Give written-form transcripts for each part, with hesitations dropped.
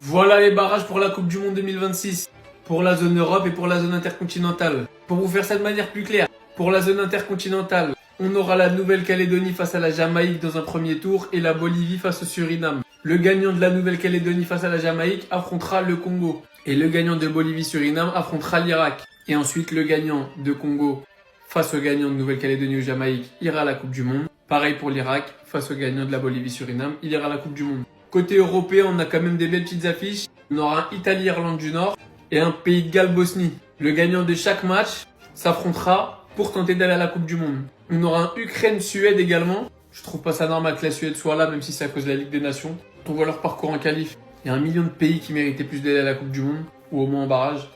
Voilà les barrages pour la Coupe du Monde 2026, pour la zone Europe et pour la zone intercontinentale. Pour vous faire ça de manière plus claire, pour la zone intercontinentale, on aura la Nouvelle-Calédonie face à la Jamaïque dans un premier tour et la Bolivie face au Suriname. Le gagnant de la Nouvelle-Calédonie face à la Jamaïque affrontera le Congo. Et le gagnant de Bolivie-Suriname affrontera l'Irak. Et ensuite, le gagnant de Congo face au gagnant de Nouvelle-Calédonie ou Jamaïque ira à la Coupe du Monde. Pareil pour l'Irak, face au gagnant de la Bolivie-Suriname, il ira à la Coupe du Monde. Côté européen, on a quand même des belles petites affiches. On aura un Italie-Irlande du Nord et un Pays de Galles-Bosnie. Le gagnant de chaque match s'affrontera pour tenter d'aller à la Coupe du Monde. On aura un Ukraine-Suède également. Je trouve pas ça normal que la Suède soit là, même si c'est à cause de la Ligue des Nations. On voit leur parcours en qualif. Il y a 1 million de pays qui méritaient plus d'aller à la Coupe du Monde, ou au moins en barrage.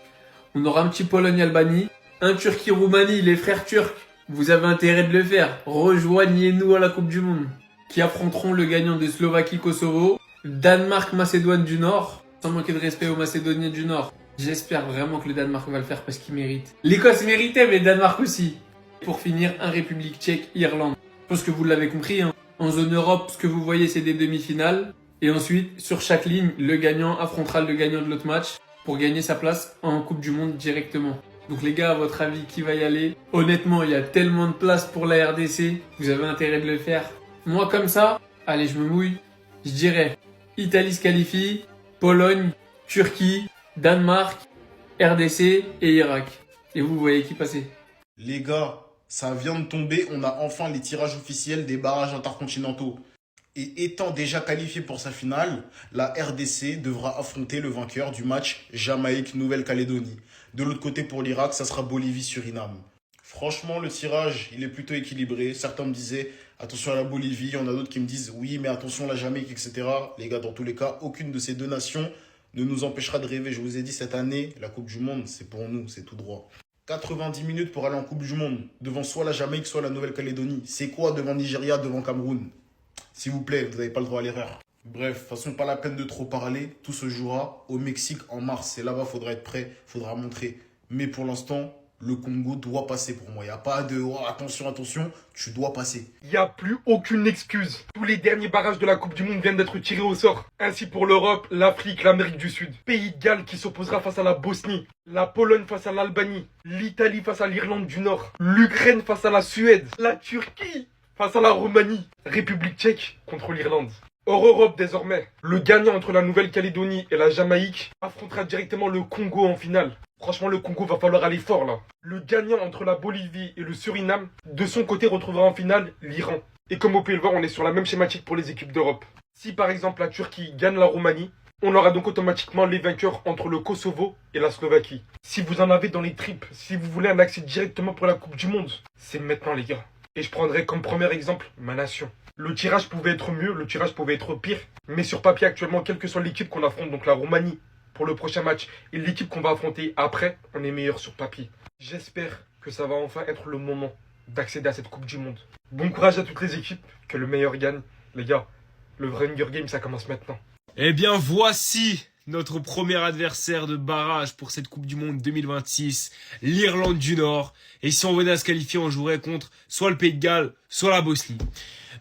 On aura un petit Pologne-Albanie, un Turquie-Roumanie, les frères turcs. Vous avez intérêt de le faire. Rejoignez-nous à la Coupe du Monde. Qui affronteront le gagnant de Slovaquie-Kosovo, Danemark-Macédoine du Nord. Sans manquer de respect aux Macédoniens du Nord. J'espère vraiment que le Danemark va le faire parce qu'il mérite. L'Écosse méritait, mais le Danemark aussi. Pour finir, un République tchèque-Irlande. Je pense que vous l'avez compris, hein. En zone Europe, ce que vous voyez, c'est des demi-finales. Et ensuite, sur chaque ligne, le gagnant affrontera le gagnant de l'autre match pour gagner sa place en Coupe du Monde directement. Donc les gars, à votre avis, qui va y aller? Honnêtement, il y a tellement de place pour la RDC. Vous avez intérêt de le faire. Moi, comme ça, allez, je me mouille. Je dirais Italie se qualifie, Pologne, Turquie, Danemark, RDC et Irak. Et vous voyez qui passer. Les gars, ça vient de tomber, on a enfin les tirages officiels des barrages intercontinentaux. Et étant déjà qualifié pour sa finale, la RDC devra affronter le vainqueur du match Jamaïque-Nouvelle-Calédonie. De l'autre côté pour l'Irak, ça sera Bolivie-Suriname. Franchement, le tirage, il est plutôt équilibré. Certains me disaient, attention à la Bolivie. Il y en a d'autres qui me disent, oui, mais attention à la Jamaïque, etc. Les gars, dans tous les cas, aucune de ces deux nations ne nous empêchera de rêver. Je vous ai dit, cette année, la Coupe du Monde, c'est pour nous, c'est tout droit. 90 minutes pour aller en Coupe du Monde, devant soit la Jamaïque, soit la Nouvelle-Calédonie. C'est quoi devant Nigeria, devant Cameroun? S'il vous plaît, vous n'avez pas le droit à l'erreur. Bref, de toute façon, pas la peine de trop parler. Tout se jouera au Mexique en mars. Et là-bas, il faudra être prêt, il faudra montrer. Mais pour l'instant, le Congo doit passer pour moi. Il n'y a pas de oh, attention, attention, tu dois passer. Il n'y a plus aucune excuse. Tous les derniers barrages de la Coupe du Monde viennent d'être tirés au sort. Ainsi pour l'Europe, l'Afrique, l'Amérique du Sud. Pays de Galles qui s'opposera face à la Bosnie. La Pologne face à l'Albanie. L'Italie face à l'Irlande du Nord. L'Ukraine face à la Suède. La Turquie face à la Roumanie. République tchèque contre l'Irlande. Hors Europe désormais, le gagnant entre la Nouvelle-Calédonie et la Jamaïque affrontera directement le Congo en finale. Franchement, le Congo va falloir aller fort là. Le gagnant entre la Bolivie et le Suriname, de son côté, retrouvera en finale l'Iran. Et comme vous pouvez le voir, on est sur la même schématique pour les équipes d'Europe. Si par exemple la Turquie gagne la Roumanie, on aura donc automatiquement les vainqueurs entre le Kosovo et la Slovaquie. Si vous en avez dans les tripes, si vous voulez un accès directement pour la Coupe du Monde, c'est maintenant les gars. Et je prendrai comme premier exemple ma nation. Le tirage pouvait être mieux, le tirage pouvait être pire. Mais sur papier actuellement, quelle que soit l'équipe qu'on affronte, donc la Roumanie pour le prochain match et l'équipe qu'on va affronter après, on est meilleur sur papier. J'espère que ça va enfin être le moment d'accéder à cette Coupe du Monde. Bon courage à toutes les équipes, que le meilleur gagne. Les gars, le vrai Hunger Game, ça commence maintenant. Eh bien, voici notre premier adversaire de barrage pour cette Coupe du Monde 2026, l'Irlande du Nord. Et si on venait à se qualifier, on jouerait contre soit le Pays de Galles, soit la Bosnie.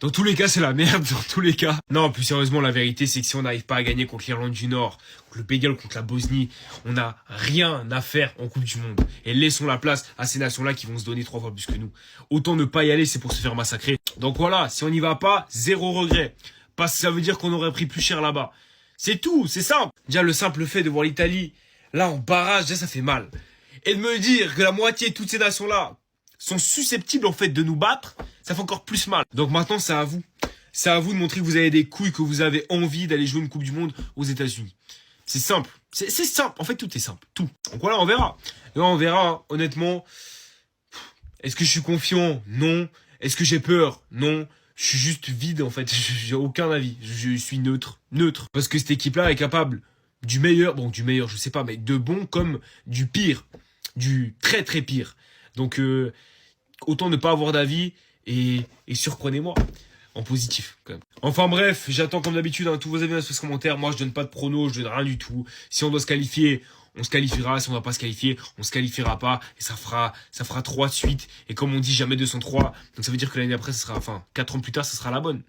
Dans tous les cas, c'est la merde, dans tous les cas. Non, plus sérieusement, la vérité, c'est que si on n'arrive pas à gagner contre l'Irlande du Nord, contre le Pays de Galles, contre la Bosnie, on n'a rien à faire en Coupe du Monde. Et laissons la place à ces nations-là qui vont se donner 3 fois plus que nous. Autant ne pas y aller, c'est pour se faire massacrer. Donc voilà, si on n'y va pas, 0 regret. Parce que ça veut dire qu'on aurait pris plus cher là-bas. C'est tout, c'est simple. Déjà, le simple fait de voir l'Italie, là, en barrage, déjà, ça fait mal. Et de me dire que la moitié de toutes ces nations-là sont susceptibles, en fait, de nous battre, ça fait encore plus mal. Donc maintenant, c'est à vous. C'est à vous de montrer que vous avez des couilles, que vous avez envie d'aller jouer une Coupe du Monde aux États-Unis. C'est simple. C'est simple. En fait, tout est simple. Tout. Donc voilà, on verra. Là, on verra, hein. Honnêtement. Est-ce que je suis confiant? Non. Est-ce que j'ai peur? Non. Je suis juste vide, en fait. J'ai aucun avis. Je suis neutre. Neutre. Parce que cette équipe-là est capable du meilleur, bon, du meilleur, je sais pas, mais de bon comme du pire. Du très, très pire. Donc, autant ne pas avoir d'avis et surprenez-moi. En positif, quand même. Enfin bref, j'attends comme d'habitude tous vos avis dans les commentaires. Moi, je donne pas de pronos, je donne rien du tout. Si on doit se qualifier, on se qualifiera. Si on ne doit pas se qualifier, on se qualifiera pas. Et ça fera 3 de suite. Et comme on dit, jamais 203. Donc ça veut dire que l'année après, 4 ans plus tard, ça sera la bonne.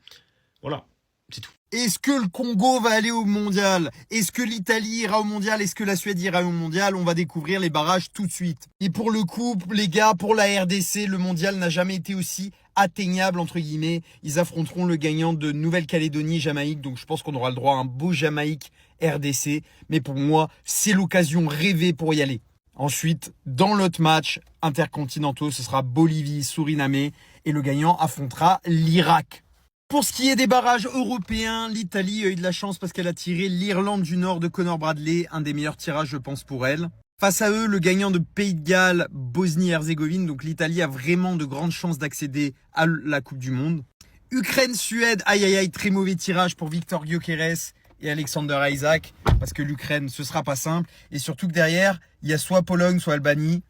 Voilà, c'est tout. Est-ce que le Congo va aller au mondial? Est-ce que l'Italie ira au mondial? Est-ce que la Suède ira au mondial? On va découvrir les barrages tout de suite. Et pour le coup, les gars, pour la RDC, le mondial n'a jamais été aussi atteignable, entre guillemets. Ils affronteront le gagnant de Nouvelle-Calédonie, Jamaïque. Donc je pense qu'on aura le droit à un beau Jamaïque RDC. Mais pour moi, c'est l'occasion rêvée pour y aller. Ensuite, dans l'autre match intercontinentaux, ce sera Bolivie-Suriname et le gagnant affrontera l'Irak. Pour ce qui est des barrages européens, l'Italie a eu de la chance parce qu'elle a tiré l'Irlande du Nord de Conor Bradley, un des meilleurs tirages je pense pour elle. Face à eux, le gagnant de Pays de Galles, Bosnie-Herzégovine, donc l'Italie a vraiment de grandes chances d'accéder à la Coupe du Monde. Ukraine-Suède, aïe aïe aïe, très mauvais tirage pour Victor Gyökeres et Alexander Isaac, parce que l'Ukraine, ce sera pas simple. Et surtout que derrière, il y a soit Pologne, soit Albanie.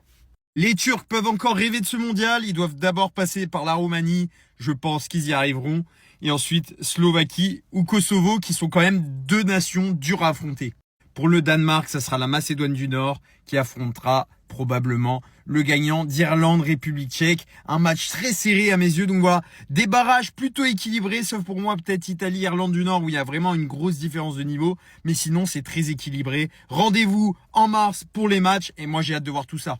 Les Turcs peuvent encore rêver de ce mondial, ils doivent d'abord passer par la Roumanie, je pense qu'ils y arriveront. Et ensuite, Slovaquie ou Kosovo, qui sont quand même deux nations dures à affronter. Pour le Danemark, ça sera la Macédoine du Nord qui affrontera probablement le gagnant d'Irlande-République tchèque. Un match très serré à mes yeux. Donc voilà, des barrages plutôt équilibrés, sauf pour moi peut-être Italie-Irlande du Nord où il y a vraiment une grosse différence de niveau. Mais sinon, c'est très équilibré. Rendez-vous en mars pour les matchs et moi j'ai hâte de voir tout ça.